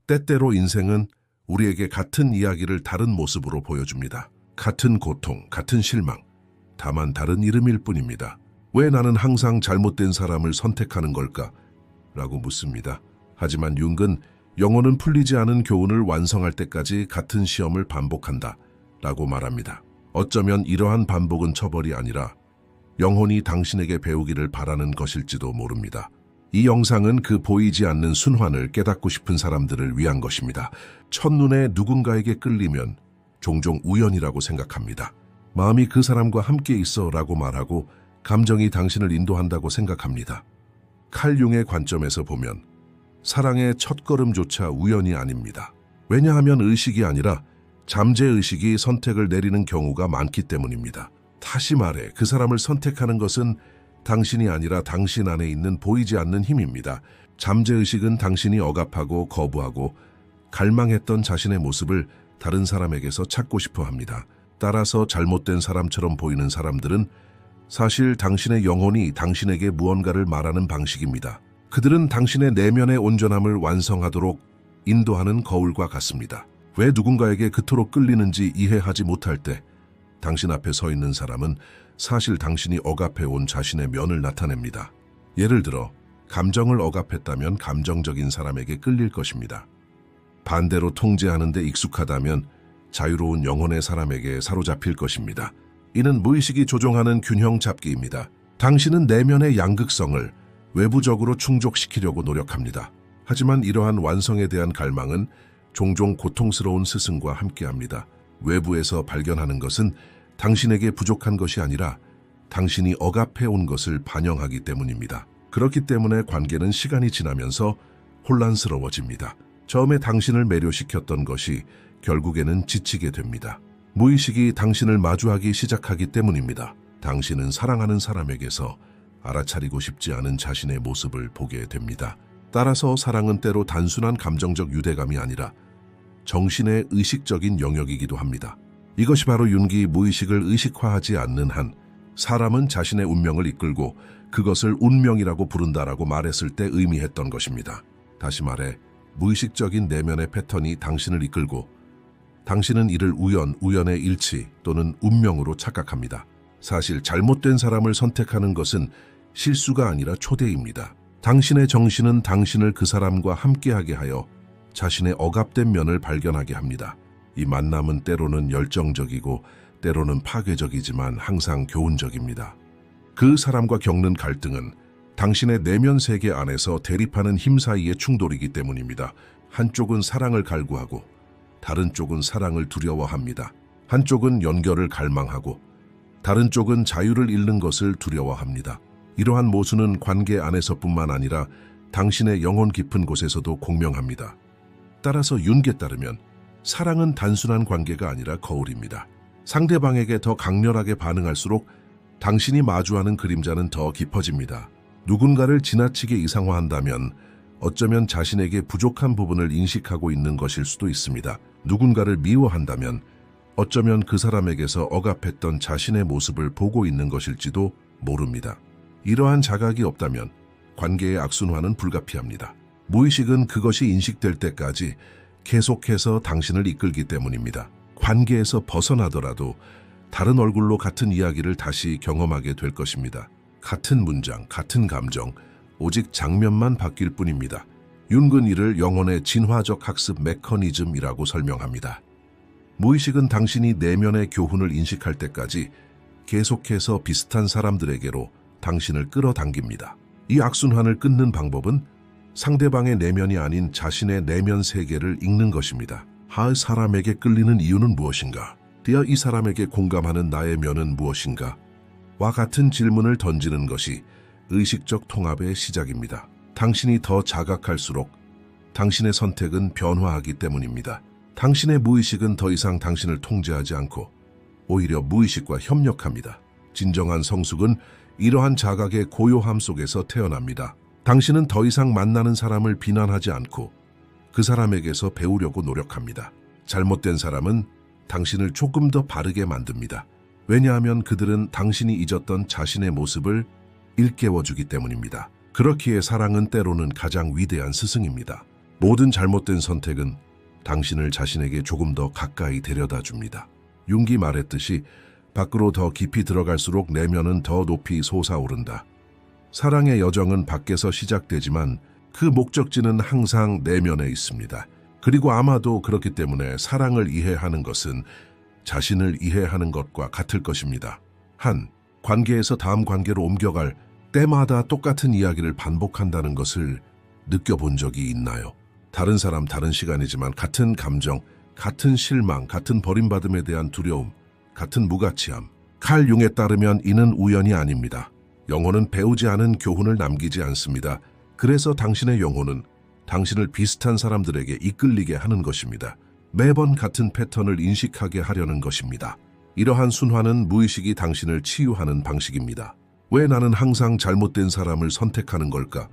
때때로 인생은 우리에게 같은 이야기를 다른 모습으로 보여줍니다. 같은 고통, 같은 실망, 다만 다른 이름일 뿐입니다. 왜 나는 항상 잘못된 사람을 선택하는 걸까? 라고 묻습니다. 하지만 융은 영혼은 풀리지 않은 교훈을 완성할 때까지 같은 시험을 반복한다 라고 말합니다. 어쩌면 이러한 반복은 처벌이 아니라 영혼이 당신에게 배우기를 바라는 것일지도 모릅니다. 이 영상은 그 보이지 않는 순환을 깨닫고 싶은 사람들을 위한 것입니다. 첫눈에 누군가에게 끌리면 종종 우연이라고 생각합니다. 마음이 그 사람과 함께 있어 라고 말하고 감정이 당신을 인도한다고 생각합니다. 칼 융의 관점에서 보면 사랑의 첫걸음조차 우연이 아닙니다. 왜냐하면 의식이 아니라 잠재의식이 선택을 내리는 경우가 많기 때문입니다. 다시 말해 그 사람을 선택하는 것은 당신이 아니라 당신 안에 있는 보이지 않는 힘입니다. 잠재의식은 당신이 억압하고 거부하고 갈망했던 자신의 모습을 다른 사람에게서 찾고 싶어 합니다. 따라서 잘못된 사람처럼 보이는 사람들은 사실 당신의 영혼이 당신에게 무언가를 말하는 방식입니다. 그들은 당신의 내면의 온전함을 완성하도록 인도하는 거울과 같습니다. 왜 누군가에게 그토록 끌리는지 이해하지 못할 때 당신 앞에 서 있는 사람은 사실 당신이 억압해온 자신의 면을 나타냅니다. 예를 들어 감정을 억압했다면 감정적인 사람에게 끌릴 것입니다. 반대로 통제하는 데 익숙하다면 자유로운 영혼의 사람에게 사로잡힐 것입니다. 이는 무의식이 조종하는 균형 잡기입니다. 당신은 내면의 양극성을 외부적으로 충족시키려고 노력합니다. 하지만 이러한 완성에 대한 갈망은 종종 고통스러운 스승과 함께합니다. 외부에서 발견하는 것은 당신에게 부족한 것이 아니라 당신이 억압해온 것을 반영하기 때문입니다. 그렇기 때문에 관계는 시간이 지나면서 혼란스러워집니다. 처음에 당신을 매료시켰던 것이 결국에는 지치게 됩니다. 무의식이 당신을 마주하기 시작하기 때문입니다. 당신은 사랑하는 사람에게서 알아차리고 싶지 않은 자신의 모습을 보게 됩니다. 따라서 사랑은 때로 단순한 감정적 유대감이 아니라 정신의 의식적인 영역이기도 합니다. 이것이 바로 융이 무의식을 의식화하지 않는 한 사람은 자신의 운명을 이끌고 그것을 운명이라고 부른다라고 말했을 때 의미했던 것입니다. 다시 말해 무의식적인 내면의 패턴이 당신을 이끌고 당신은 이를 우연의 일치 또는 운명으로 착각합니다. 사실 잘못된 사람을 선택하는 것은 실수가 아니라 초대입니다. 당신의 정신은 당신을 그 사람과 함께하게 하여 자신의 억압된 면을 발견하게 합니다. 이 만남은 때로는 열정적이고 때로는 파괴적이지만 항상 교훈적입니다. 그 사람과 겪는 갈등은 당신의 내면 세계 안에서 대립하는 힘 사이의 충돌이기 때문입니다. 한쪽은 사랑을 갈구하고 다른 쪽은 사랑을 두려워합니다. 한쪽은 연결을 갈망하고 다른 쪽은 자유를 잃는 것을 두려워합니다. 이러한 모순은 관계 안에서뿐만 아니라 당신의 영혼 깊은 곳에서도 공명합니다. 따라서 융에 따르면 사랑은 단순한 관계가 아니라 거울입니다. 상대방에게 더 강렬하게 반응할수록 당신이 마주하는 그림자는 더 깊어집니다. 누군가를 지나치게 이상화한다면 어쩌면 자신에게 부족한 부분을 인식하고 있는 것일 수도 있습니다. 누군가를 미워한다면 어쩌면 그 사람에게서 억압했던 자신의 모습을 보고 있는 것일지도 모릅니다. 이러한 자각이 없다면 관계의 악순환은 불가피합니다. 무의식은 그것이 인식될 때까지 계속해서 당신을 이끌기 때문입니다. 관계에서 벗어나더라도 다른 얼굴로 같은 이야기를 다시 경험하게 될 것입니다. 같은 문장, 같은 감정, 오직 장면만 바뀔 뿐입니다. 융은 이를 영혼의 진화적 학습 메커니즘이라고 설명합니다. 무의식은 당신이 내면의 교훈을 인식할 때까지 계속해서 비슷한 사람들에게로 당신을 끌어당깁니다. 이 악순환을 끊는 방법은 상대방의 내면이 아닌 자신의 내면 세계를 읽는 것입니다. 사람에게 끌리는 이유는 무엇인가? 이 사람에게 공감하는 나의 면은 무엇인가? 와 같은 질문을 던지는 것이 의식적 통합의 시작입니다. 당신이 더 자각할수록 당신의 선택은 변화하기 때문입니다. 당신의 무의식은 더 이상 당신을 통제하지 않고 오히려 무의식과 협력합니다. 진정한 성숙은 이러한 자각의 고요함 속에서 태어납니다. 당신은 더 이상 만나는 사람을 비난하지 않고 그 사람에게서 배우려고 노력합니다. 잘못된 사람은 당신을 조금 더 바르게 만듭니다. 왜냐하면 그들은 당신이 잊었던 자신의 모습을 일깨워주기 때문입니다. 그렇기에 사랑은 때로는 가장 위대한 스승입니다. 모든 잘못된 선택은 당신을 자신에게 조금 더 가까이 데려다 줍니다. 융기 말했듯이 밖으로 더 깊이 들어갈수록 내면은 더 높이 솟아오른다. 사랑의 여정은 밖에서 시작되지만 그 목적지는 항상 내면에 있습니다. 그리고 아마도 그렇기 때문에 사랑을 이해하는 것은 자신을 이해하는 것과 같을 것입니다. 한 관계에서 다음 관계로 옮겨갈 때마다 똑같은 이야기를 반복한다는 것을 느껴본 적이 있나요? 다른 사람, 다른 시간이지만 같은 감정, 같은 실망, 같은 버림받음에 대한 두려움, 같은 무가치함. 칼 융에 따르면 이는 우연이 아닙니다. 영혼은 배우지 않은 교훈을 남기지 않습니다. 그래서 당신의 영혼은 당신을 비슷한 사람들에게 이끌리게 하는 것입니다. 매번 같은 패턴을 인식하게 하려는 것입니다. 이러한 순환은 무의식이 당신을 치유하는 방식입니다. 왜 나는 항상 잘못된 사람을 선택하는 걸까?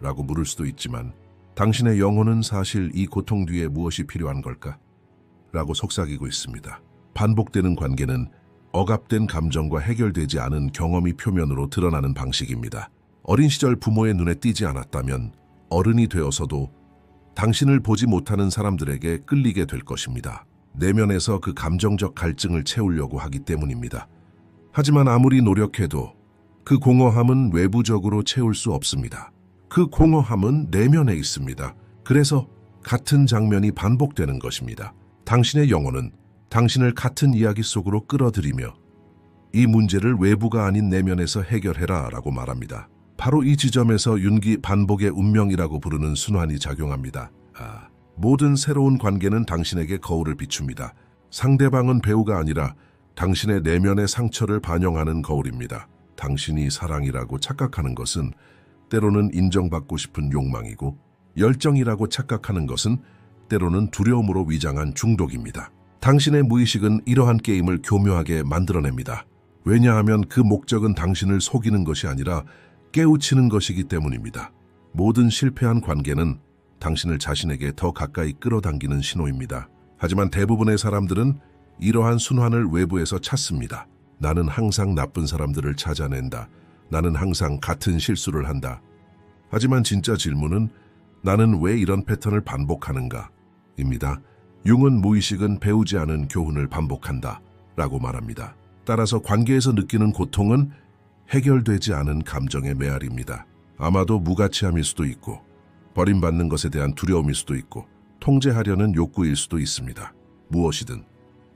라고 물을 수도 있지만 당신의 영혼은 사실 이 고통 뒤에 무엇이 필요한 걸까? 라고 속삭이고 있습니다. 반복되는 관계는 억압된 감정과 해결되지 않은 경험이 표면으로 드러나는 방식입니다. 어린 시절 부모의 눈에 띄지 않았다면 어른이 되어서도 당신을 보지 못하는 사람들에게 끌리게 될 것입니다. 내면에서 그 감정적 갈증을 채우려고 하기 때문입니다. 하지만 아무리 노력해도 그 공허함은 외부적으로 채울 수 없습니다. 그 공허함은 내면에 있습니다. 그래서 같은 장면이 반복되는 것입니다. 당신의 영혼은 당신을 같은 이야기 속으로 끌어들이며 이 문제를 외부가 아닌 내면에서 해결해라 라고 말합니다. 바로 이 지점에서 윤기 반복의 운명이라고 부르는 순환이 작용합니다. 모든 새로운 관계는 당신에게 거울을 비춥니다. 상대방은 배우가 아니라 당신의 내면의 상처를 반영하는 거울입니다. 당신이 사랑이라고 착각하는 것은 때로는 인정받고 싶은 욕망이고 열정이라고 착각하는 것은 때로는 두려움으로 위장한 중독입니다. 당신의 무의식은 이러한 게임을 교묘하게 만들어냅니다. 왜냐하면 그 목적은 당신을 속이는 것이 아니라 깨우치는 것이기 때문입니다. 모든 실패한 관계는 당신을 자신에게 더 가까이 끌어당기는 신호입니다. 하지만 대부분의 사람들은 이러한 순환을 외부에서 찾습니다. 나는 항상 나쁜 사람들을 찾아낸다. 나는 항상 같은 실수를 한다. 하지만 진짜 질문은 나는 왜 이런 패턴을 반복하는가? 입니다. 융은 무의식은 배우지 않은 교훈을 반복한다 라고 말합니다. 따라서 관계에서 느끼는 고통은 해결되지 않은 감정의 메아리입니다. 아마도 무가치함일 수도 있고 버림받는 것에 대한 두려움일 수도 있고 통제하려는 욕구일 수도 있습니다. 무엇이든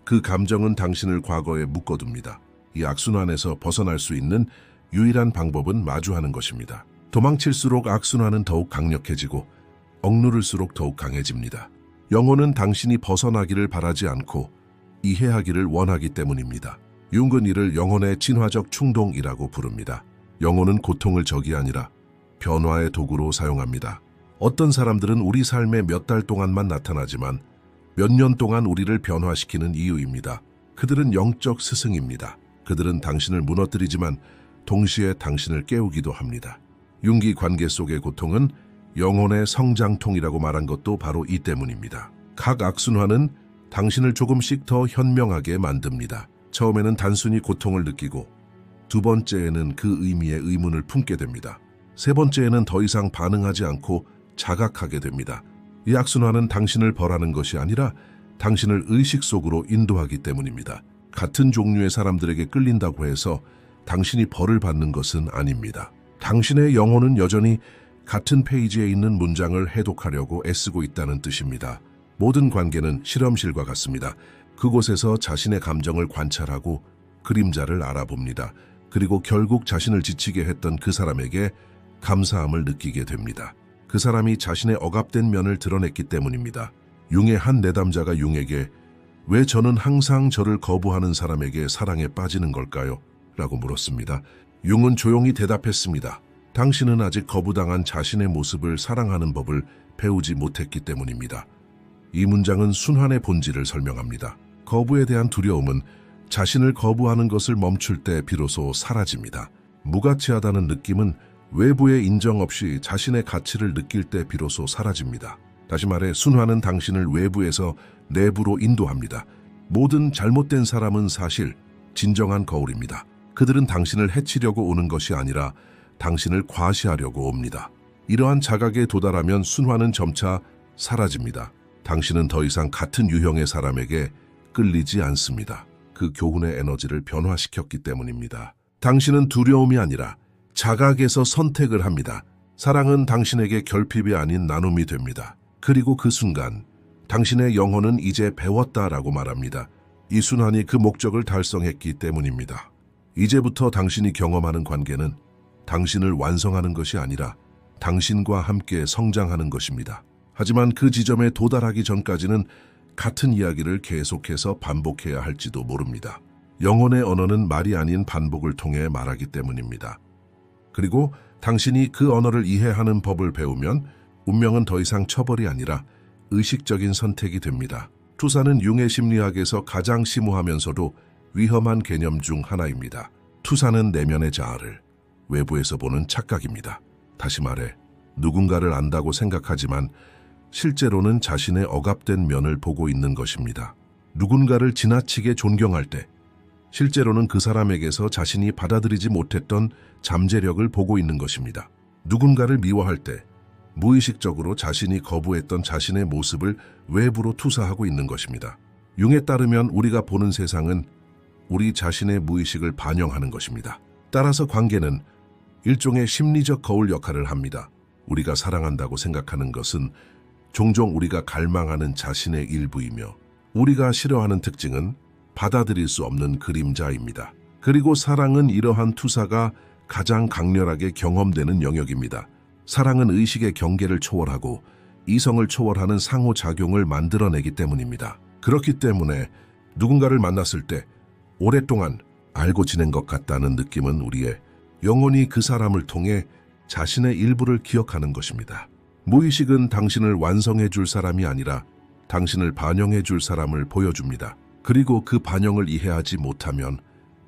그 감정은 당신을 과거에 묶어둡니다. 이 악순환에서 벗어날 수 있는 유일한 방법은 마주하는 것입니다. 도망칠수록 악순환은 더욱 강력해지고 억누를수록 더욱 강해집니다. 영혼은 당신이 벗어나기를 바라지 않고 이해하기를 원하기 때문입니다. 융은 이를 영혼의 진화적 충동이라고 부릅니다. 영혼은 고통을 적이 아니라 변화의 도구로 사용합니다. 어떤 사람들은 우리 삶에 몇 달 동안만 나타나지만 몇 년 동안 우리를 변화시키는 이유입니다. 그들은 영적 스승입니다. 그들은 당신을 무너뜨리지만 동시에 당신을 깨우기도 합니다. 융기 관계 속의 고통은 영혼의 성장통이라고 말한 것도 바로 이 때문입니다. 각 악순환은 당신을 조금씩 더 현명하게 만듭니다. 처음에는 단순히 고통을 느끼고 두 번째에는 그 의미에 의문을 품게 됩니다. 세 번째에는 더 이상 반응하지 않고 자각하게 됩니다. 이 악순환은 당신을 벌하는 것이 아니라 당신을 의식 속으로 인도하기 때문입니다. 같은 종류의 사람들에게 끌린다고 해서 당신이 벌을 받는 것은 아닙니다. 당신의 영혼은 여전히 같은 페이지에 있는 문장을 해독하려고 애쓰고 있다는 뜻입니다. 모든 관계는 실험실과 같습니다. 그곳에서 자신의 감정을 관찰하고 그림자를 알아봅니다. 그리고 결국 자신을 지치게 했던 그 사람에게 감사함을 느끼게 됩니다. 그 사람이 자신의 억압된 면을 드러냈기 때문입니다. 융의 한 내담자가 융에게 왜 저는 항상 저를 거부하는 사람에게 사랑에 빠지는 걸까요? 라고 물었습니다. 융은 조용히 대답했습니다. 당신은 아직 거부당한 자신의 모습을 사랑하는 법을 배우지 못했기 때문입니다. 이 문장은 순환의 본질을 설명합니다. 거부에 대한 두려움은 자신을 거부하는 것을 멈출 때 비로소 사라집니다. 무가치하다는 느낌은 외부의 인정 없이 자신의 가치를 느낄 때 비로소 사라집니다. 다시 말해 순환은 당신을 외부에서 내부로 인도합니다. 모든 잘못된 사람은 사실 진정한 거울입니다. 그들은 당신을 해치려고 오는 것이 아니라 당신을 과시하려고 옵니다. 이러한 자각에 도달하면 순환은 점차 사라집니다. 당신은 더 이상 같은 유형의 사람에게 끌리지 않습니다. 그 교훈의 에너지를 변화시켰기 때문입니다. 당신은 두려움이 아니라 자각에서 선택을 합니다. 사랑은 당신에게 결핍이 아닌 나눔이 됩니다. 그리고 그 순간 당신의 영혼은 이제 배웠다라고 말합니다. 이 순환이 그 목적을 달성했기 때문입니다. 이제부터 당신이 경험하는 관계는 당신을 완성하는 것이 아니라 당신과 함께 성장하는 것입니다. 하지만 그 지점에 도달하기 전까지는 같은 이야기를 계속해서 반복해야 할지도 모릅니다. 영혼의 언어는 말이 아닌 반복을 통해 말하기 때문입니다. 그리고 당신이 그 언어를 이해하는 법을 배우면 운명은 더 이상 처벌이 아니라 의식적인 선택이 됩니다. 투사는 융의 심리학에서 가장 심오하면서도 위험한 개념 중 하나입니다. 투사는 내면의 자아를 외부에서 보는 착각입니다. 다시 말해 누군가를 안다고 생각하지만 실제로는 자신의 억압된 면을 보고 있는 것입니다. 누군가를 지나치게 존경할 때 실제로는 그 사람에게서 자신이 받아들이지 못했던 잠재력을 보고 있는 것입니다. 누군가를 미워할 때 무의식적으로 자신이 거부했던 자신의 모습을 외부로 투사하고 있는 것입니다. 융에 따르면 우리가 보는 세상은 우리 자신의 무의식을 반영하는 것입니다. 따라서 관계는 일종의 심리적 거울 역할을 합니다. 우리가 사랑한다고 생각하는 것은 종종 우리가 갈망하는 자신의 일부이며 우리가 싫어하는 특징은 받아들일 수 없는 그림자입니다. 그리고 사랑은 이러한 투사가 가장 강렬하게 경험되는 영역입니다. 사랑은 의식의 경계를 초월하고 이성을 초월하는 상호작용을 만들어내기 때문입니다. 그렇기 때문에 누군가를 만났을 때 오랫동안 알고 지낸 것 같다는 느낌은 우리의 영혼이 그 사람을 통해 자신의 일부를 기억하는 것입니다. 무의식은 당신을 완성해 줄 사람이 아니라 당신을 반영해 줄 사람을 보여줍니다. 그리고 그 반영을 이해하지 못하면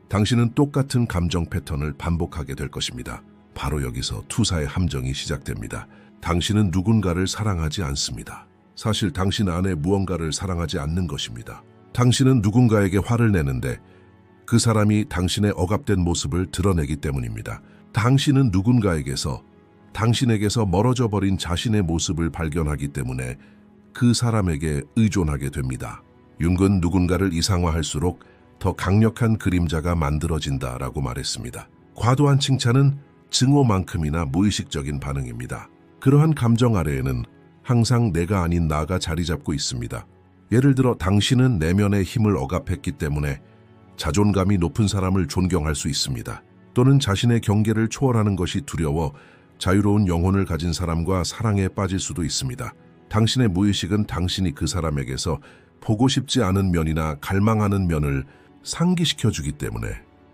당신은 똑같은 감정 패턴을 반복하게 될 것입니다. 바로 여기서 투사의 함정이 시작됩니다. 당신은 누군가를 사랑하지 않습니다. 사실 당신 안에 무언가를 사랑하지 않는 것입니다. 당신은 누군가에게 화를 내는데 그 사람이 당신의 억압된 모습을 드러내기 때문입니다. 당신은 누군가에게서 당신에게서 멀어져 버린 자신의 모습을 발견하기 때문에 그 사람에게 의존하게 됩니다. 융은 누군가를 이상화할수록 더 강력한 그림자가 만들어진다라고 말했습니다. 과도한 칭찬은 증오만큼이나 무의식적인 반응입니다. 그러한 감정 아래에는 항상 내가 아닌 나가 자리 잡고 있습니다. 예를 들어 당신은 내면의 힘을 억압했기 때문에 자존감이 높은 사람을 존경할 수 있습니다. 또는 자신의 경계를 초월하는 것이 두려워 자유로운 영혼을 가진 사람과 사랑에 빠질 수도 있습니다. 당신의 무의식은 당신이 그 사람에게서 보고 싶지 않은 면이나 갈망하는 면을 상기시켜주기 때문에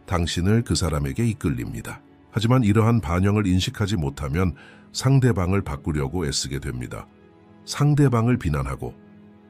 당신을 그 사람에게 이끌립니다. 하지만 이러한 반영을 인식하지 못하면 상대방을 바꾸려고 애쓰게 됩니다. 상대방을 비난하고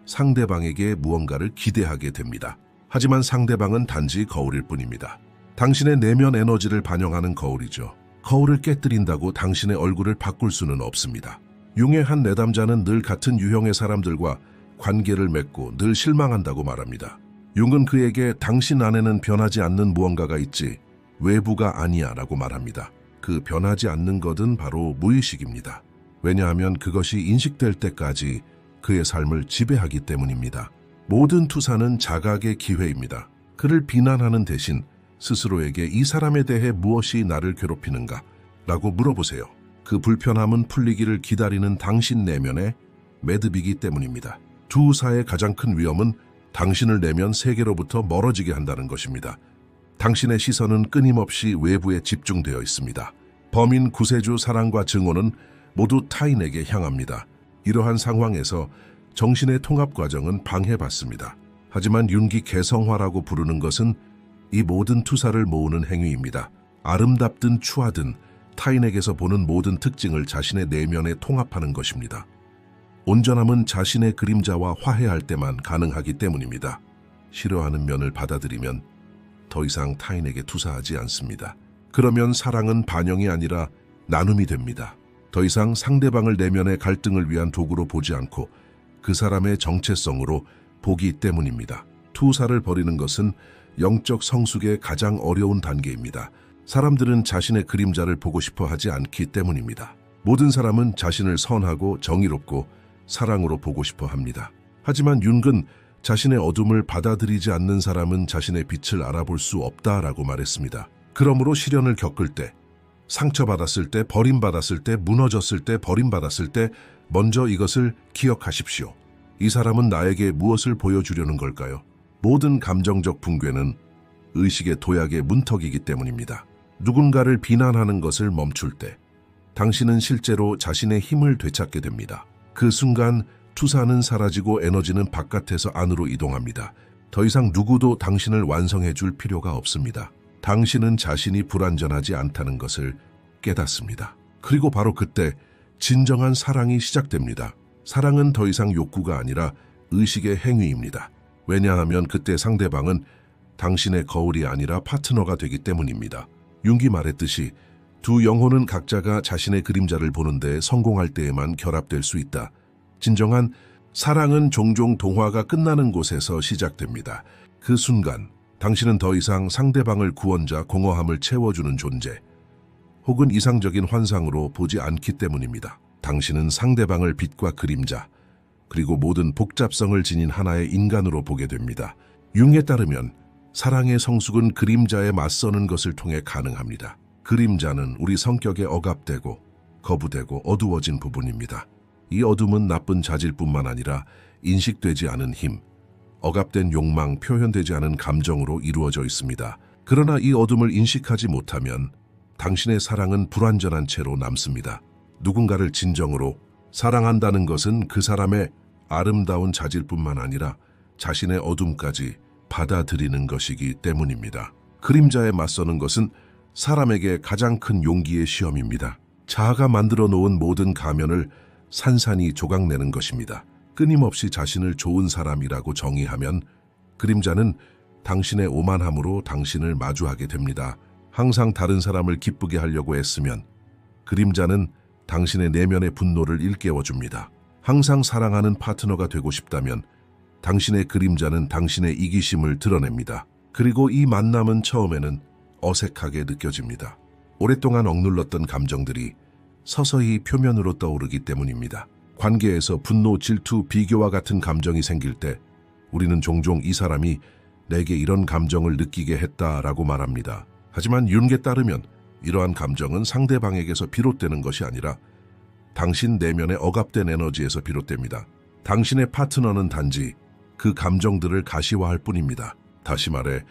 상대방에게 무언가를 기대하게 됩니다. 하지만 상대방은 단지 거울일 뿐입니다. 당신의 내면 에너지를 반영하는 거울이죠. 거울을 깨뜨린다고 당신의 얼굴을 바꿀 수는 없습니다. 융의 한 내담자는 늘 같은 유형의 사람들과 관계를 맺고 늘 실망한다고 말합니다. 융은 그에게 당신 안에는 변하지 않는 무언가가 있지 외부가 아니야 라고 말합니다. 그 변하지 않는 것은 바로 무의식입니다. 왜냐하면 그것이 인식될 때까지 그의 삶을 지배하기 때문입니다. 모든 투사는 자각의 기회입니다. 그를 비난하는 대신 스스로에게 이 사람에 대해 무엇이 나를 괴롭히는가? 라고 물어보세요. 그 불편함은 풀리기를 기다리는 당신 내면의 매듭이기 때문입니다. 투사의 가장 큰 위험은 당신을 내면 세계로부터 멀어지게 한다는 것입니다. 당신의 시선은 끊임없이 외부에 집중되어 있습니다. 범인, 구세주, 사랑과 증오는 모두 타인에게 향합니다. 이러한 상황에서 정신의 통합 과정은 방해받습니다. 하지만 윤기 개성화라고 부르는 것은 이 모든 투사를 모으는 행위입니다. 아름답든 추하든 타인에게서 보는 모든 특징을 자신의 내면에 통합하는 것입니다. 온전함은 자신의 그림자와 화해할 때만 가능하기 때문입니다. 싫어하는 면을 받아들이면 더 이상 타인에게 투사하지 않습니다. 그러면 사랑은 반영이 아니라 나눔이 됩니다. 더 이상 상대방을 내면의 갈등을 위한 도구로 보지 않고 그 사람의 정체성으로 보기 때문입니다. 투사를 버리는 것은 영적 성숙의 가장 어려운 단계입니다. 사람들은 자신의 그림자를 보고 싶어 하지 않기 때문입니다. 모든 사람은 자신을 선하고 정의롭고 사랑으로 보고 싶어 합니다. 하지만 윤근 자신의 어둠을 받아들이지 않는 사람은 자신의 빛을 알아볼 수 없다라고 말했습니다. 그러므로 시련을 겪을 때, 상처받았을 때, 버림받았을 때, 무너졌을 때, 버림받았을 때 먼저 이것을 기억하십시오. 이 사람은 나에게 무엇을 보여주려는 걸까요? 모든 감정적 붕괴는 의식의 도약의 문턱이기 때문입니다. 누군가를 비난하는 것을 멈출 때 당신은 실제로 자신의 힘을 되찾게 됩니다. 그 순간 투사는 사라지고 에너지는 바깥에서 안으로 이동합니다. 더 이상 누구도 당신을 완성해 줄 필요가 없습니다. 당신은 자신이 불완전하지 않다는 것을 깨닫습니다. 그리고 바로 그때 진정한 사랑이 시작됩니다. 사랑은 더 이상 욕구가 아니라 의식의 행위입니다. 왜냐하면 그때 상대방은 당신의 거울이 아니라 파트너가 되기 때문입니다. 융기 말했듯이 두 영혼은 각자가 자신의 그림자를 보는데 성공할 때에만 결합될 수 있다. 진정한 사랑은 종종 동화가 끝나는 곳에서 시작됩니다. 그 순간 당신은 더 이상 상대방을 구원자, 공허함을 채워주는 존재 혹은 이상적인 환상으로 보지 않기 때문입니다. 당신은 상대방을 빛과 그림자 그리고 모든 복잡성을 지닌 하나의 인간으로 보게 됩니다. 융에 따르면 사랑의 성숙은 그림자에 맞서는 것을 통해 가능합니다. 그림자는 우리 성격에 억압되고 거부되고 어두워진 부분입니다. 이 어둠은 나쁜 자질뿐만 아니라 인식되지 않은 힘, 억압된 욕망, 표현되지 않은 감정으로 이루어져 있습니다. 그러나 이 어둠을 인식하지 못하면 당신의 사랑은 불완전한 채로 남습니다. 누군가를 진정으로 사랑한다는 것은 그 사람의 아름다운 자질뿐만 아니라 자신의 어둠까지 받아들이는 것이기 때문입니다. 그림자에 맞서는 것은 사람에게 가장 큰 용기의 시험입니다. 자아가 만들어 놓은 모든 가면을 산산이 조각내는 것입니다. 끊임없이 자신을 좋은 사람이라고 정의하면 그림자는 당신의 오만함으로 당신을 마주하게 됩니다. 항상 다른 사람을 기쁘게 하려고 애쓰면 그림자는 당신의 내면의 분노를 일깨워줍니다. 항상 사랑하는 파트너가 되고 싶다면 당신의 그림자는 당신의 이기심을 드러냅니다. 그리고 이 만남은 처음에는 어색하게 느껴집니다. 오랫동안 억눌렀던 감정들이 서서히 표면으로 떠오르기 때문입니다. 관계에서 분노, 질투, 비교와 같은 감정이 생길 때 우리는 종종 이 사람이 내게 이런 감정을 느끼게 했다라고 말합니다. 하지만 융에 따르면 이러한 감정은 상대방에게서 비롯되는 것이 아니라 당신 내면의 억압된 에너지에서 비롯됩니다. 당신의 파트너는 단지 그 감정들을 가시화할 뿐입니다. 다시 말해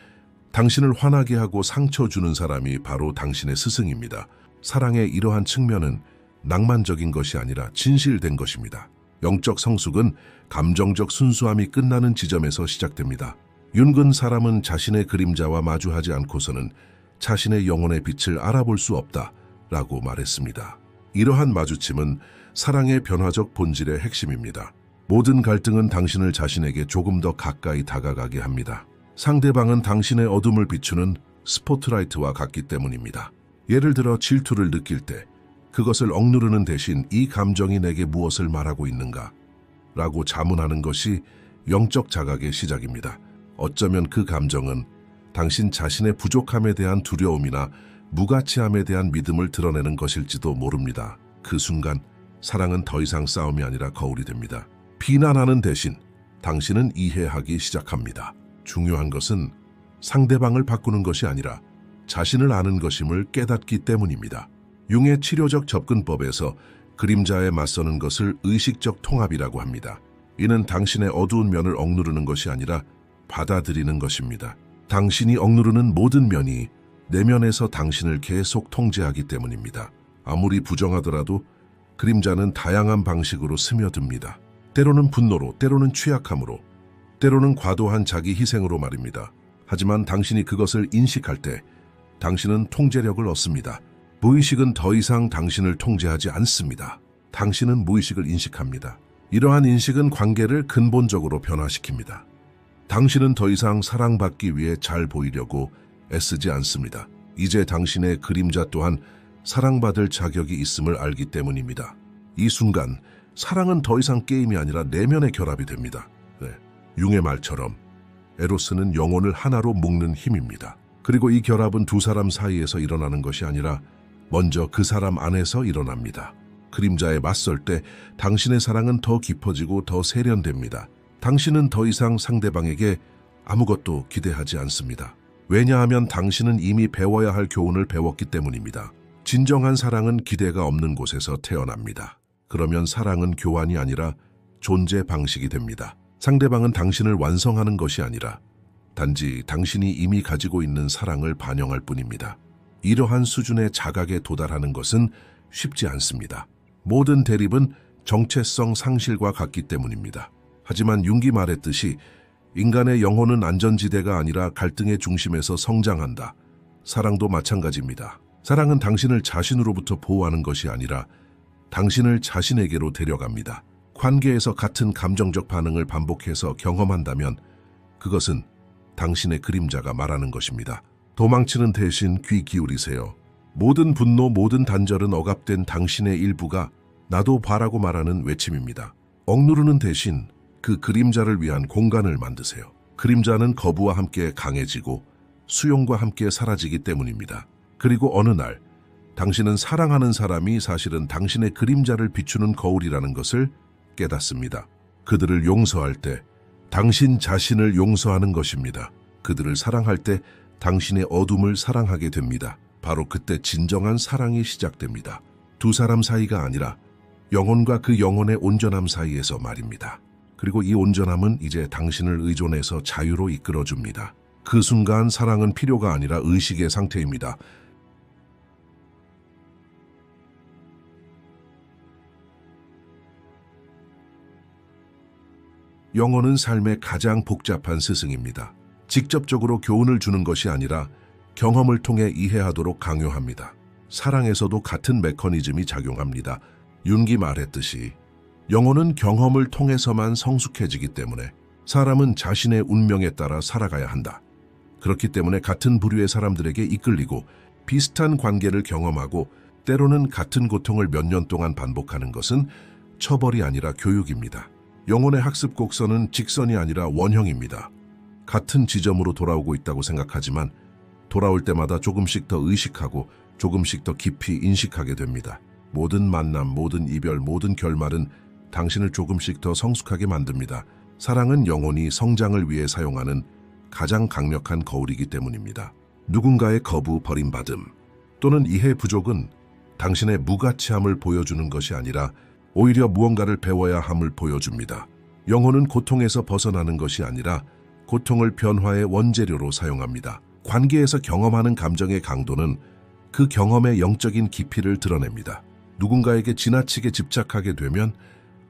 당신을 화나게 하고 상처 주는 사람이 바로 당신의 스승입니다. 사랑의 이러한 측면은 낭만적인 것이 아니라 진실된 것입니다. 영적 성숙은 감정적 순수함이 끝나는 지점에서 시작됩니다. 윤근 사람은 자신의 그림자와 마주하지 않고서는 자신의 영혼의 빛을 알아볼 수 없다라고 말했습니다. 이러한 마주침은 사랑의 변화적 본질의 핵심입니다. 모든 갈등은 당신을 자신에게 조금 더 가까이 다가가게 합니다. 상대방은 당신의 어둠을 비추는 스포트라이트와 같기 때문입니다. 예를 들어 질투를 느낄 때 그것을 억누르는 대신 이 감정이 내게 무엇을 말하고 있는가? 라고 자문하는 것이 영적 자각의 시작입니다. 어쩌면 그 감정은 당신 자신의 부족함에 대한 두려움이나 무가치함에 대한 믿음을 드러내는 것일지도 모릅니다. 그 순간 사랑은 더 이상 싸움이 아니라 거울이 됩니다. 비난하는 대신 당신은 이해하기 시작합니다. 중요한 것은 상대방을 바꾸는 것이 아니라 자신을 아는 것임을 깨닫기 때문입니다. 융의 치료적 접근법에서 그림자에 맞서는 것을 의식적 통합이라고 합니다. 이는 당신의 어두운 면을 억누르는 것이 아니라 받아들이는 것입니다. 당신이 억누르는 모든 면이 내면에서 당신을 계속 통제하기 때문입니다. 아무리 부정하더라도 그림자는 다양한 방식으로 스며듭니다. 때로는 분노로, 때로는 취약함으로, 때로는 과도한 자기 희생으로 말입니다. 하지만 당신이 그것을 인식할 때 당신은 통제력을 얻습니다. 무의식은 더 이상 당신을 통제하지 않습니다. 당신은 무의식을 인식합니다. 이러한 인식은 관계를 근본적으로 변화시킵니다. 당신은 더 이상 사랑받기 위해 잘 보이려고 애쓰지 않습니다. 이제 당신의 그림자 또한 사랑받을 자격이 있음을 알기 때문입니다. 이 순간 사랑은 더 이상 게임이 아니라 내면의 결합이 됩니다. 융의 말처럼 에로스는 영혼을 하나로 묶는 힘입니다. 그리고 이 결합은 두 사람 사이에서 일어나는 것이 아니라 먼저 그 사람 안에서 일어납니다. 그림자에 맞설 때 당신의 사랑은 더 깊어지고 더 세련됩니다. 당신은 더 이상 상대방에게 아무것도 기대하지 않습니다. 왜냐하면 당신은 이미 배워야 할 교훈을 배웠기 때문입니다. 진정한 사랑은 기대가 없는 곳에서 태어납니다. 그러면 사랑은 교환이 아니라 존재 방식이 됩니다. 상대방은 당신을 완성하는 것이 아니라 단지 당신이 이미 가지고 있는 사랑을 반영할 뿐입니다. 이러한 수준의 자각에 도달하는 것은 쉽지 않습니다. 모든 대립은 정체성 상실과 같기 때문입니다. 하지만 융기 말했듯이 인간의 영혼은 안전지대가 아니라 갈등의 중심에서 성장한다. 사랑도 마찬가지입니다. 사랑은 당신을 자신으로부터 보호하는 것이 아니라 당신을 자신에게로 데려갑니다. 관계에서 같은 감정적 반응을 반복해서 경험한다면 그것은 당신의 그림자가 말하는 것입니다. 도망치는 대신 귀 기울이세요. 모든 분노, 모든 단절은 억압된 당신의 일부가 나도 봐라고 말하는 외침입니다. 억누르는 대신 그 그림자를 위한 공간을 만드세요. 그림자는 거부와 함께 강해지고 수용과 함께 사라지기 때문입니다. 그리고 어느 날 당신은 사랑하는 사람이 사실은 당신의 그림자를 비추는 거울이라는 것을 깨닫습니다. 그들을 용서할 때 당신 자신을 용서하는 것입니다. 그들을 사랑할 때 당신의 어둠을 사랑하게 됩니다. 바로 그때 진정한 사랑이 시작됩니다. 두 사람 사이가 아니라 영혼과 그 영혼의 온전함 사이에서 말입니다. 그리고 이 온전함은 이제 당신을 의존해서 자유로 이끌어줍니다. 그 순간 사랑은 필요가 아니라 의식의 상태입니다. 영혼은 삶의 가장 복잡한 스승입니다. 직접적으로 교훈을 주는 것이 아니라 경험을 통해 이해하도록 강요합니다. 사랑에서도 같은 메커니즘이 작용합니다. 융기 말했듯이 영혼은 경험을 통해서만 성숙해지기 때문에 사람은 자신의 운명에 따라 살아가야 한다. 그렇기 때문에 같은 부류의 사람들에게 이끌리고 비슷한 관계를 경험하고 때로는 같은 고통을 몇 년 동안 반복하는 것은 처벌이 아니라 교육입니다. 영혼의 학습 곡선은 직선이 아니라 원형입니다. 같은 지점으로 돌아오고 있다고 생각하지만 돌아올 때마다 조금씩 더 의식하고 조금씩 더 깊이 인식하게 됩니다. 모든 만남, 모든 이별, 모든 결말은 당신을 조금씩 더 성숙하게 만듭니다. 사랑은 영혼이 성장을 위해 사용하는 가장 강력한 거울이기 때문입니다. 누군가의 거부, 버림받음 또는 이해 부족은 당신의 무가치함을 보여주는 것이 아니라 오히려 무언가를 배워야 함을 보여줍니다. 영혼은 고통에서 벗어나는 것이 아니라 고통을 변화의 원재료로 사용합니다. 관계에서 경험하는 감정의 강도는 그 경험의 영적인 깊이를 드러냅니다. 누군가에게 지나치게 집착하게 되면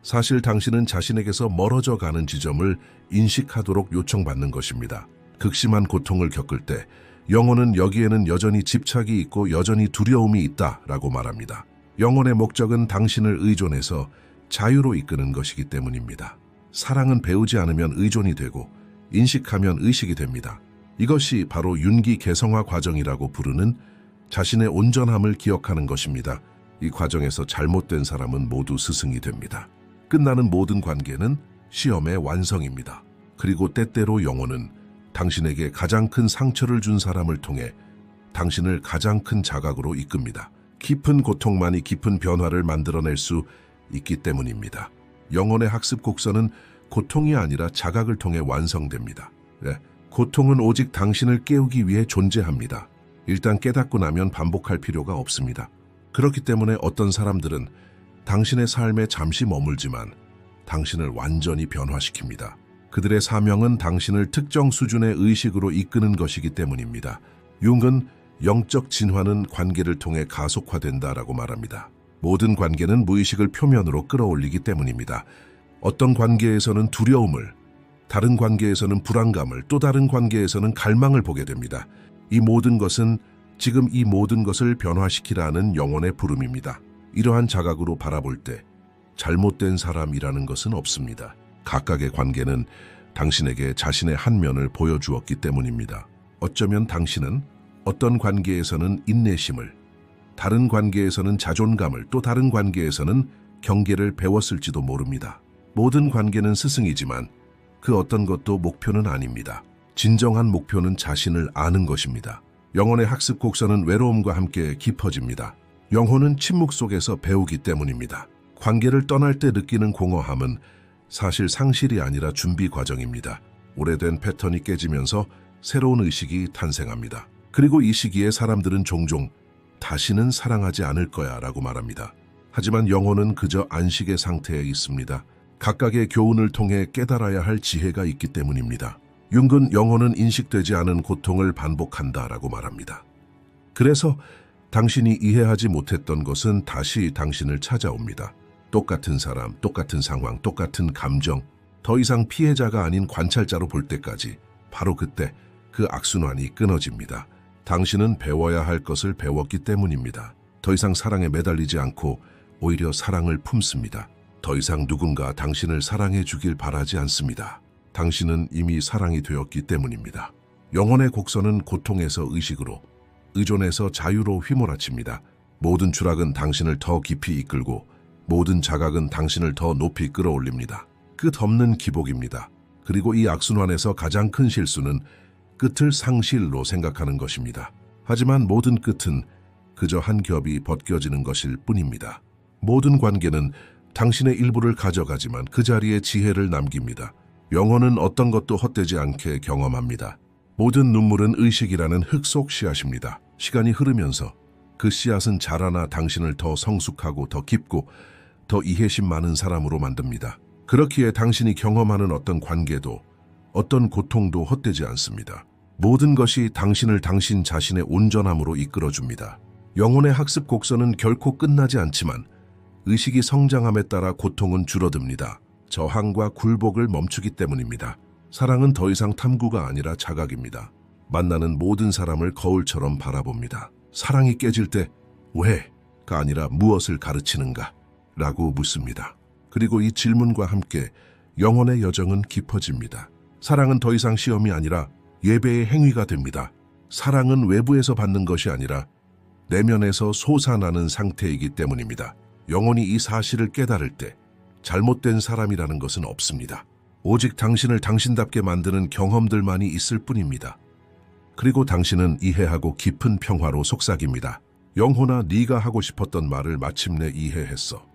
사실 당신은 자신에게서 멀어져 가는 지점을 인식하도록 요청받는 것입니다. 극심한 고통을 겪을 때 영혼은 여기에는 여전히 집착이 있고 여전히 두려움이 있다라고 말합니다. 영혼의 목적은 당신을 의존해서 자유로 이끄는 것이기 때문입니다. 사랑은 배우지 않으면 의존이 되고 인식하면 의식이 됩니다. 이것이 바로 윤기 개성화 과정이라고 부르는 자신의 온전함을 기억하는 것입니다. 이 과정에서 잘못된 사람은 모두 스승이 됩니다. 끝나는 모든 관계는 시험의 완성입니다. 그리고 때때로 영혼은 당신에게 가장 큰 상처를 준 사람을 통해 당신을 가장 큰 자각으로 이끕니다. 깊은 고통만이 깊은 변화를 만들어낼 수 있기 때문입니다. 영혼의 학습 곡선은 고통이 아니라 자각을 통해 완성됩니다. 고통은 오직 당신을 깨우기 위해 존재합니다. 일단 깨닫고 나면 반복할 필요가 없습니다. 그렇기 때문에 어떤 사람들은 당신의 삶에 잠시 머물지만 당신을 완전히 변화시킵니다. 그들의 사명은 당신을 특정 수준의 의식으로 이끄는 것이기 때문입니다. 융은 영적 진화는 관계를 통해 가속화된다라고 말합니다. 모든 관계는 무의식을 표면으로 끌어올리기 때문입니다. 어떤 관계에서는 두려움을, 다른 관계에서는 불안감을, 또 다른 관계에서는 갈망을 보게 됩니다. 이 모든 것은 지금 이 모든 것을 변화시키라는 영혼의 부름입니다. 이러한 자각으로 바라볼 때 잘못된 사람이라는 것은 없습니다. 각각의 관계는 당신에게 자신의 한 면을 보여주었기 때문입니다. 어쩌면 당신은 어떤 관계에서는 인내심을, 다른 관계에서는 자존감을, 또 다른 관계에서는 경계를 배웠을지도 모릅니다. 모든 관계는 스승이지만 그 어떤 것도 목표는 아닙니다. 진정한 목표는 자신을 아는 것입니다. 영혼의 학습 곡선은 외로움과 함께 깊어집니다. 영혼은 침묵 속에서 배우기 때문입니다. 관계를 떠날 때 느끼는 공허함은 사실 상실이 아니라 준비 과정입니다. 오래된 패턴이 깨지면서 새로운 의식이 탄생합니다. 그리고 이 시기에 사람들은 종종 다시는 사랑하지 않을 거야 라고 말합니다. 하지만 영혼은 그저 안식의 상태에 있습니다. 각각의 교훈을 통해 깨달아야 할 지혜가 있기 때문입니다. 융은 영혼은 인식되지 않은 고통을 반복한다라고 말합니다. 그래서 당신이 이해하지 못했던 것은 다시 당신을 찾아옵니다. 똑같은 사람, 똑같은 상황, 똑같은 감정, 더 이상 피해자가 아닌 관찰자로 볼 때까지 바로 그때 그 악순환이 끊어집니다. 당신은 배워야 할 것을 배웠기 때문입니다. 더 이상 사랑에 매달리지 않고 오히려 사랑을 품습니다. 더 이상 누군가 당신을 사랑해 주길 바라지 않습니다. 당신은 이미 사랑이 되었기 때문입니다. 영혼의 곡선은 고통에서 의식으로, 의존에서 자유로 휘몰아칩니다. 모든 추락은 당신을 더 깊이 이끌고 모든 자각은 당신을 더 높이 끌어올립니다. 끝없는 기복입니다. 그리고 이 악순환에서 가장 큰 실수는 끝을 상실로 생각하는 것입니다. 하지만 모든 끝은 그저 한 겹이 벗겨지는 것일 뿐입니다. 모든 관계는 당신의 일부를 가져가지만 그 자리에 지혜를 남깁니다. 영혼은 어떤 것도 헛되지 않게 경험합니다. 모든 눈물은 의식이라는 흙 속 씨앗입니다. 시간이 흐르면서 그 씨앗은 자라나 당신을 더 성숙하고 더 깊고 더 이해심 많은 사람으로 만듭니다. 그렇기에 당신이 경험하는 어떤 관계도 어떤 고통도 헛되지 않습니다. 모든 것이 당신을 당신 자신의 온전함으로 이끌어줍니다. 영혼의 학습 곡선은 결코 끝나지 않지만 의식이 성장함에 따라 고통은 줄어듭니다. 저항과 굴복을 멈추기 때문입니다. 사랑은 더 이상 탐구가 아니라 자각입니다. 만나는 모든 사람을 거울처럼 바라봅니다. 사랑이 깨질 때 왜가 아니라 무엇을 가르치는가? 라고 묻습니다. 그리고 이 질문과 함께 영혼의 여정은 깊어집니다. 사랑은 더 이상 시험이 아니라 예배의 행위가 됩니다. 사랑은 외부에서 받는 것이 아니라 내면에서 솟아나는 상태이기 때문입니다. 영혼이 이 사실을 깨달을 때 잘못된 사람이라는 것은 없습니다. 오직 당신을 당신답게 만드는 경험들만이 있을 뿐입니다. 그리고 당신은 이해하고 깊은 평화로 속삭입니다. 영혼아, 네가 하고 싶었던 말을 마침내 이해했어.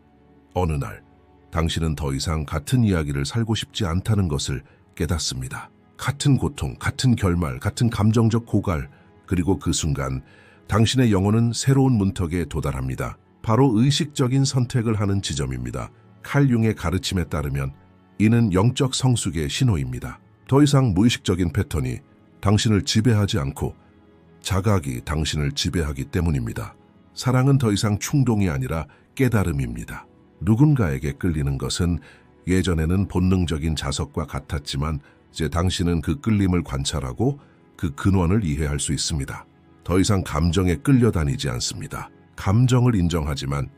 어느 날 당신은 더 이상 같은 이야기를 살고 싶지 않다는 것을 깨닫습니다. 같은 고통, 같은 결말, 같은 감정적 고갈, 그리고 그 순간 당신의 영혼은 새로운 문턱에 도달합니다. 바로 의식적인 선택을 하는 지점입니다. 칼 융의 가르침에 따르면 이는 영적 성숙의 신호입니다. 더 이상 무의식적인 패턴이 당신을 지배하지 않고 자각이 당신을 지배하기 때문입니다. 사랑은 더 이상 충동이 아니라 깨달음입니다. 누군가에게 끌리는 것은 예전에는 본능적인 자석과 같았지만 이제 당신은 그 끌림을 관찰하고 그 근원을 이해할 수 있습니다. 더 이상 감정에 끌려다니지 않습니다. 감정을 인정하지만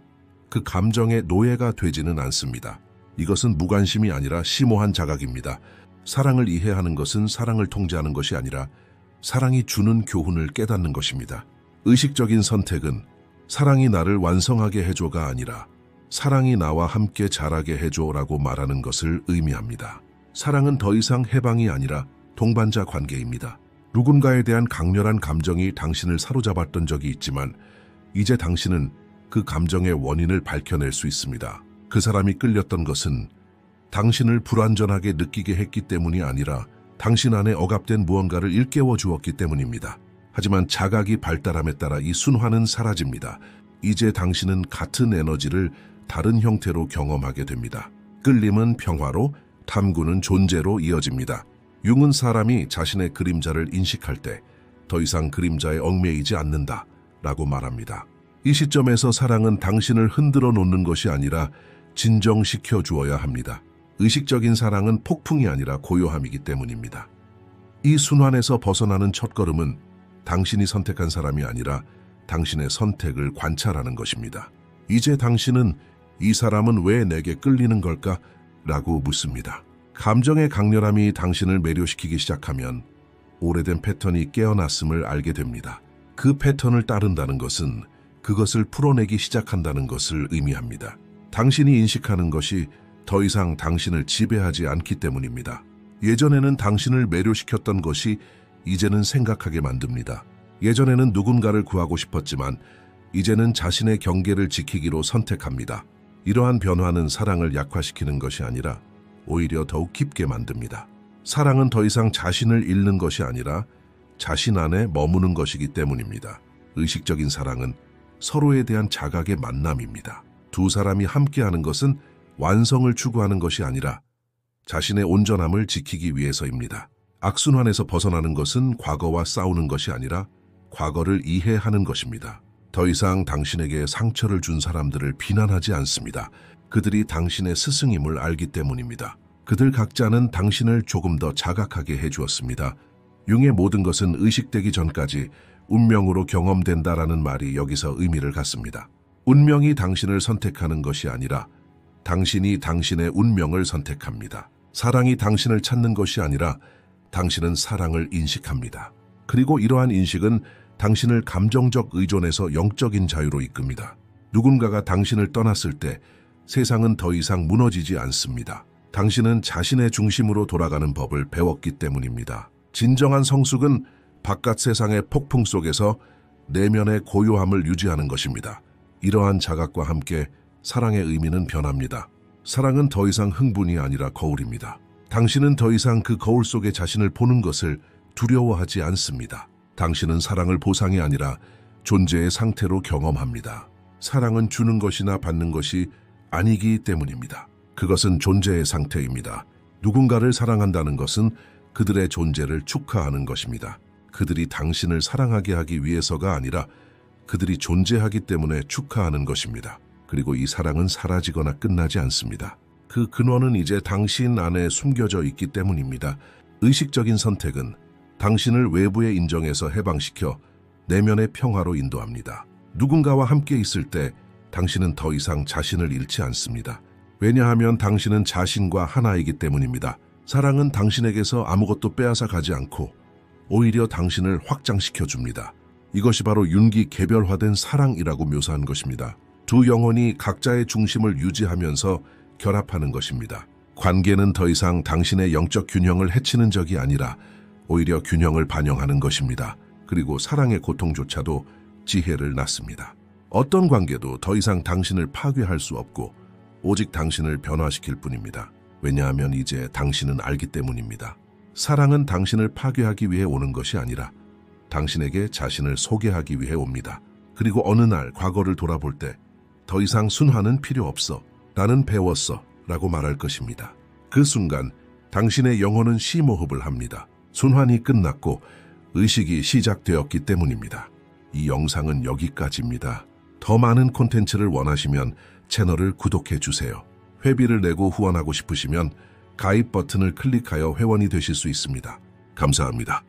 그 감정의 노예가 되지는 않습니다. 이것은 무관심이 아니라 심오한 자각입니다. 사랑을 이해하는 것은 사랑을 통제하는 것이 아니라 사랑이 주는 교훈을 깨닫는 것입니다. 의식적인 선택은 사랑이 나를 완성하게 해줘가 아니라 사랑이 나와 함께 자라게 해줘라고 말하는 것을 의미합니다. 사랑은 더 이상 해방이 아니라 동반자 관계입니다. 누군가에 대한 강렬한 감정이 당신을 사로잡았던 적이 있지만 이제 당신은 그 감정의 원인을 밝혀낼 수 있습니다. 그 사람이 끌렸던 것은 당신을 불완전하게 느끼게 했기 때문이 아니라 당신 안에 억압된 무언가를 일깨워 주었기 때문입니다. 하지만 자각이 발달함에 따라 이 순환은 사라집니다. 이제 당신은 같은 에너지를 다른 형태로 경험하게 됩니다. 끌림은 평화로, 탐구는 존재로 이어집니다. 융은 사람이 자신의 그림자를 인식할 때 더 이상 그림자에 얽매이지 않는다 라고 말합니다. 이 시점에서 사랑은 당신을 흔들어 놓는 것이 아니라 진정시켜 주어야 합니다. 의식적인 사랑은 폭풍이 아니라 고요함이기 때문입니다. 이 순환에서 벗어나는 첫걸음은 당신이 선택한 사람이 아니라 당신의 선택을 관찰하는 것입니다. 이제 당신은 이 사람은 왜 내게 끌리는 걸까? 라고 묻습니다. 감정의 강렬함이 당신을 매료시키기 시작하면 오래된 패턴이 깨어났음을 알게 됩니다. 그 패턴을 따른다는 것은 그것을 풀어내기 시작한다는 것을 의미합니다. 당신이 인식하는 것이 더 이상 당신을 지배하지 않기 때문입니다. 예전에는 당신을 매료시켰던 것이 이제는 생각하게 만듭니다. 예전에는 누군가를 구하고 싶었지만 이제는 자신의 경계를 지키기로 선택합니다. 이러한 변화는 사랑을 약화시키는 것이 아니라 오히려 더욱 깊게 만듭니다. 사랑은 더 이상 자신을 잃는 것이 아니라 자신 안에 머무는 것이기 때문입니다. 의식적인 사랑은 서로에 대한 자각의 만남입니다. 두 사람이 함께하는 것은 완성을 추구하는 것이 아니라 자신의 온전함을 지키기 위해서입니다. 악순환에서 벗어나는 것은 과거와 싸우는 것이 아니라 과거를 이해하는 것입니다. 더 이상 당신에게 상처를 준 사람들을 비난하지 않습니다. 그들이 당신의 스승임을 알기 때문입니다. 그들 각자는 당신을 조금 더 자각하게 해주었습니다. 융의 모든 것은 의식되기 전까지 운명으로 경험된다라는 말이 여기서 의미를 갖습니다. 운명이 당신을 선택하는 것이 아니라 당신이 당신의 운명을 선택합니다. 사랑이 당신을 찾는 것이 아니라 당신은 사랑을 인식합니다. 그리고 이러한 인식은 당신을 감정적 의존에서 영적인 자유로 이끕니다. 누군가가 당신을 떠났을 때 세상은 더 이상 무너지지 않습니다. 당신은 자신의 중심으로 돌아가는 법을 배웠기 때문입니다. 진정한 성숙은 바깥 세상의 폭풍 속에서 내면의 고요함을 유지하는 것입니다. 이러한 자각과 함께 사랑의 의미는 변합니다. 사랑은 더 이상 흥분이 아니라 거울입니다. 당신은 더 이상 그 거울 속에 자신을 보는 것을 두려워하지 않습니다. 당신은 사랑을 보상이 아니라 존재의 상태로 경험합니다. 사랑은 주는 것이나 받는 것이 아니기 때문입니다. 그것은 존재의 상태입니다. 누군가를 사랑한다는 것은 그들의 존재를 축하하는 것입니다. 그들이 당신을 사랑하게 하기 위해서가 아니라 그들이 존재하기 때문에 축하하는 것입니다. 그리고 이 사랑은 사라지거나 끝나지 않습니다. 그 근원은 이제 당신 안에 숨겨져 있기 때문입니다. 의식적인 선택은 당신을 외부의 인정에서 해방시켜 내면의 평화로 인도합니다. 누군가와 함께 있을 때 당신은 더 이상 자신을 잃지 않습니다. 왜냐하면 당신은 자신과 하나이기 때문입니다. 사랑은 당신에게서 아무것도 빼앗아 가지 않고 오히려 당신을 확장시켜 줍니다. 이것이 바로 윤기 개별화된 사랑이라고 묘사한 것입니다. 두 영혼이 각자의 중심을 유지하면서 결합하는 것입니다. 관계는 더 이상 당신의 영적 균형을 해치는 적이 아니라 오히려 균형을 반영하는 것입니다. 그리고 사랑의 고통조차도 지혜를 낳습니다. 어떤 관계도 더 이상 당신을 파괴할 수 없고 오직 당신을 변화시킬 뿐입니다. 왜냐하면 이제 당신은 알기 때문입니다. 사랑은 당신을 파괴하기 위해 오는 것이 아니라 당신에게 자신을 소개하기 위해 옵니다. 그리고 어느 날 과거를 돌아볼 때 더 이상 순환은 필요 없어. 나는 배웠어. 라고 말할 것입니다. 그 순간 당신의 영혼은 심호흡을 합니다. 순환이 끝났고 의식이 시작되었기 때문입니다. 이 영상은 여기까지입니다. 더 많은 콘텐츠를 원하시면 채널을 구독해 주세요. 회비를 내고 후원하고 싶으시면 가입 버튼을 클릭하여 회원이 되실 수 있습니다. 감사합니다.